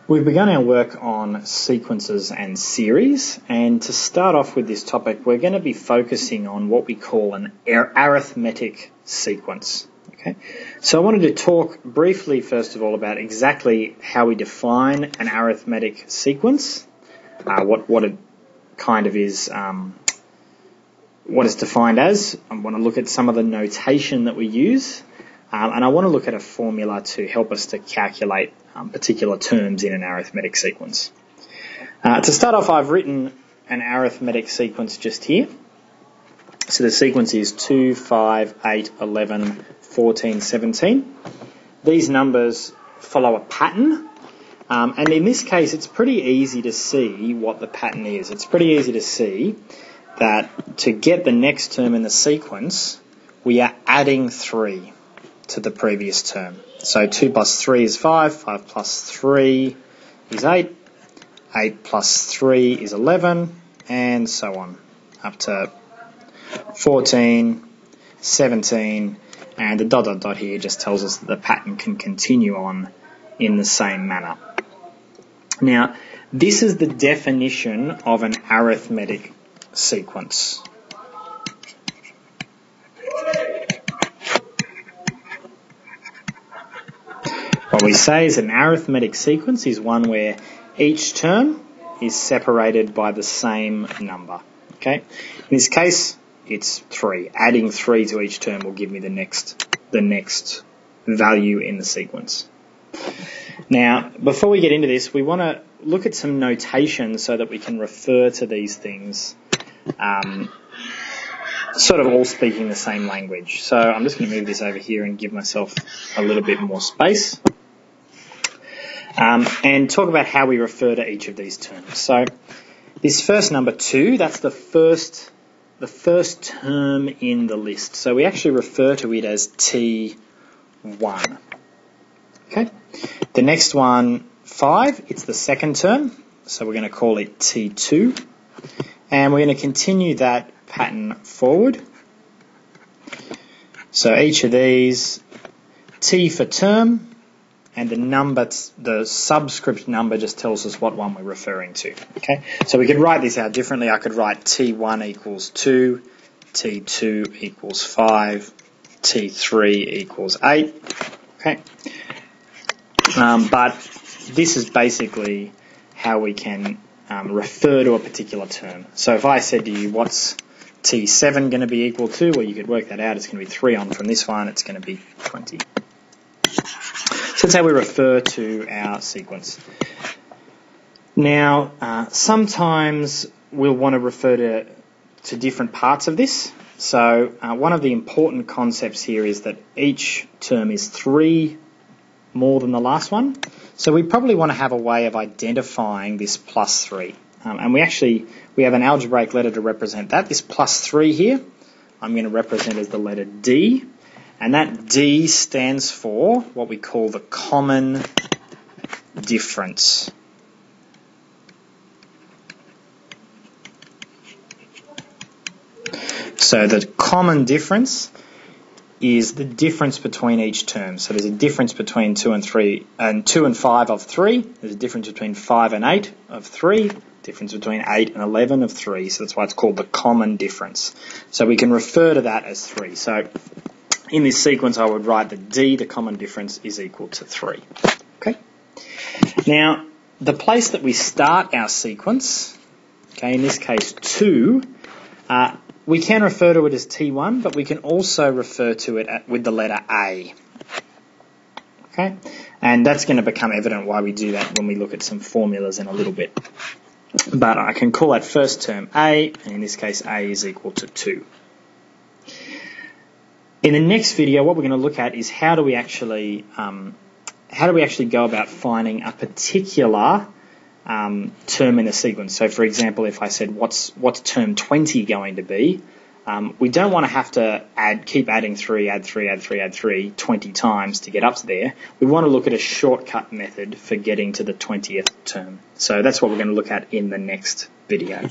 We've begun our work on sequences and series, and to start off with this topic, we're going to be focusing on what we call an arithmetic sequence. Okay, so I wanted to talk briefly, first of all, about exactly how we define an arithmetic sequence, what it kind of is, what it's defined as. I want to look at some of the notation that we use, and I want to look at a formula to help us to calculate particular terms in an arithmetic sequence. To start off, I've written an arithmetic sequence just here. So the sequence is 2, 5, 8, 11, 14, 17. These numbers follow a pattern, and in this case it's pretty easy to see what the pattern is. It's pretty easy to see that to get the next term in the sequence, we are adding 3 to the previous term. So 2 plus 3 is 5, 5 plus 3 is 8, 8 plus 3 is 11, and so on, up to 14, 17, and the dot dot dot here just tells us that the pattern can continue on in the same manner. Now, this is the definition of an arithmetic sequence. What we say is an arithmetic sequence is one where each term is separated by the same number. Okay? In this case, it's 3. Adding 3 to each term will give me the next value in the sequence. Now, before we get into this, we want to look at some notation so that we can refer to these things sort of all speaking the same language. So I'm just going to move this over here and give myself a little bit more space. And talk about how we refer to each of these terms. So this first number 2, that's the first term in the list. So we actually refer to it as T1. Okay. The next one, 5, it's the second term. So we're going to call it T2. And we're going to continue that pattern forward. So each of these, T for term, and the subscript number just tells us what one we're referring to. Okay, so we could write this out differently. I could write T1 equals 2, T2 equals 5, T3 equals 8. Okay, but this is basically how we can refer to a particular term. So if I said to you, what's T7 going to be equal to? Well, you could work that out. It's going to be 3 on from this one. It's going to be 20. So that's how we refer to our sequence. Now, sometimes we'll want to refer to different parts of this. So one of the important concepts here is that each term is 3 more than the last one. So we probably want to have a way of identifying this plus 3. And we have an algebraic letter to represent that. This plus 3 here, I'm going to represent as the letter D. And that D stands for what we call the common difference. So the common difference is the difference between each term. So there's a difference between 2 and 3, and 2 and 5 of 3. There's a difference between 5 and 8 of 3. Difference between 8 and 11 of 3. So that's why it's called the common difference. So we can refer to that as 3. So in this sequence, I would write that D, the common difference, is equal to 3. Okay. Now, the place that we start our sequence, okay, in this case 2, we can refer to it as T1, but we can also refer to it with the letter A. Okay, and that's going to become evident why we do that when we look at some formulas in a little bit. But I can call that first term A, and in this case A is equal to 2. In the next video, what we're going to look at is how do we actually go about finding a particular term in a sequence. So, for example, if I said what's term 20 going to be, we don't want to have to keep adding 3, add 3, add 3, add 3 20 times to get up to there. We want to look at a shortcut method for getting to the 20th term. So that's what we're going to look at in the next video.